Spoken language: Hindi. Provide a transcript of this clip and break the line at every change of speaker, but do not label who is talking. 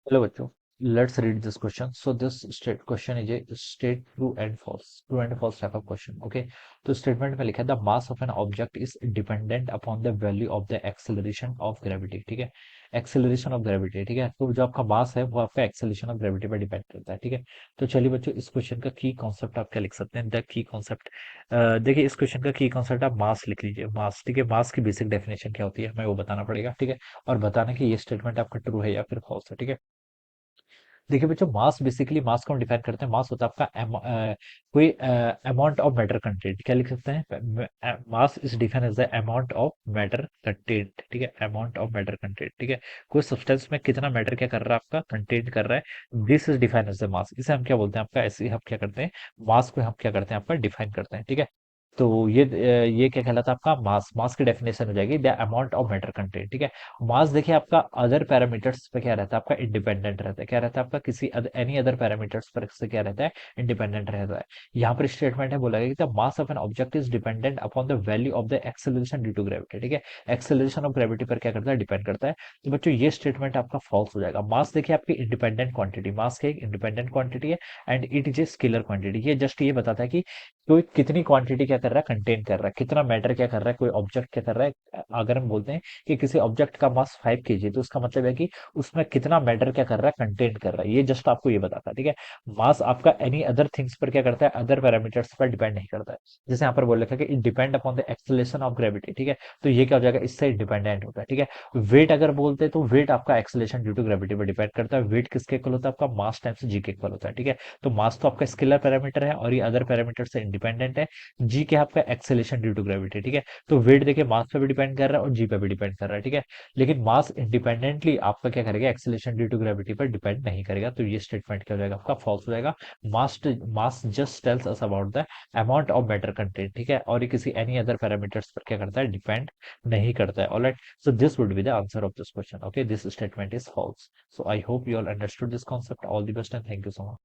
Hello बच्चों, let's read this question. So this state question is a state true and false type of question. Okay, तो स्टेटमेंट में लिखा है the mass of an object is dependent upon the value of the acceleration of gravity. ठीक है, एक्सेलरेशन ऑफ ग्रेविटी. ठीक है, तो जो आपका मास है वो आपका एक्सेलरेशन ऑफ ग्रेविटी पर डिपेंड करता है. ठीक है, तो चलिए बच्चों इस क्वेश्चन का की कॉन्सेप्ट आप क्या लिख सकते हैं. द की कॉन्सेप्ट, देखिए इस क्वेश्चन का की कॉन्सेप्ट आप मास लिख लीजिए. मास, ठीक है, मास की बेसिक डेफिनेशन क्या होती है हमें वो बताना पड़ेगा. ठीक है, और बताना कि ये स्टेटमेंट आपका ट्रू है या फिर फॉल्स है. ठीक है, देखिए बच्चों मास बेसिकली मास को हम डिफाइन करते हैं. मास होता है आपका कोई अमाउंट ऑफ मैटर कंटेंट. क्या लिख सकते हैं, mass is define as the amount of matter content. ठीक है, अमाउंट ऑफ मैटर कंटेंट. ठीक है, कोई सब्सटेंस में कितना मैटर क्या कर रहा है आपका कंटेंट कर रहा है, this is define as the mass. इसे हम क्या बोलते हैं आपका, ऐसे ही हम क्या करते हैं, मास को हम क्या करते हैं आपका डिफाइन करते हैं. ठीक है, तो ये क्या कहलाता है आपका मास. मास की डेफिनेशन हो जाएगी the amount of matter content. ठीक है, मास देखिए आपका अदर पैरामीटर्स पे क्या रहता है आपका, इंडिपेंडेंट रहता है. क्या रहता है आपका, किसी एनी अदर पैरामीटर्स पर से क्या रहता है, इंडिपेंडेंट रहता है. यहाँ पर स्टेटमेंट है बोला गया कि the mass of an object is dependent upon the value of the acceleration due to gravity. ठीक है, एक्सेलरेशन ऑफ ग्रेविटी पर क्या करता है, डिपेंड करता है. तो बच्चों ये स्टेटमेंट आपका फॉल्स हो जाएगा. मास देखिए आपकी इंडिपेंडेंट क्वांटिटी, मास की एक इंडिपेंडेंट क्वांटिटी है and it is a scalar quantity. ये जस्ट ये बताता है कि कोई कितनी क्वांटिटी क्या कर रहा है, कंटेन कर रहा है, कितना मैटर क्या कर रहा है, कोई ऑब्जेक्ट क्या कर रहा है. अगर हम बोलते हैं कि किसी ऑब्जेक्ट का मास 5 kg, तो उसका मतलब है कि उसमें कितना मैटर क्या कर रहा है, कंटेन कर रहा है. ये जस्ट आपको ये बताता है. ठीक है, मास आपका एनी अदर थिंग्स पर क्या करता है, अदर पैरामीटर्स पर डिपेंड नहीं करता है. जैसे यहाँ पर बोल रखा है कि it depend upon the acceleration of gravity. ठीक है, तो ये क्या हो जाएगा, इससे डिपेंडेंट होता है. ठीक है, वेट अगर बोलते हैं तो वेट आपका एक्सेलेरेशन ड्यू टू ग्रेविटी पर डिपेंड करता है. वेट किसके इक्वल होता है, आपका मास टाइम्स जी के इक्वल होता है. ठीक है, तो मास तो आपका स्केलर पैरामीटर है और ये अदर पैरामीटर से इंडिपेंडेंट है. जी क्या है आपका, एक्सेलेरेशन ड्यू टू ग्रेविटी. ठीक है, तो वेट देखिए मास पे भी डिपेंड कर रहा है और जी पे भी डिपेंड कर रहा है. ठीक है, लेकिन मास इंडिपेंडेंटली आपका क्या करेगा, एक्सेलेरेशन ड्यू टू ग्रेविटी पर डिपेंड नहीं करेगा. तो ये स्टेटमेंट क्या हो जाएगा आपका, फॉल्स हो जाएगा. Mass mass just tells us about the amount of matter content. ठीक है, और ये किसी एनी अदर पैरामीटर्स पर क्या करता है, डिपेंड नहीं करता है. Alright, so this would be the answer of this question. Okay, this statement is false. So I hope you all understood this concept. All the best and thank you so much.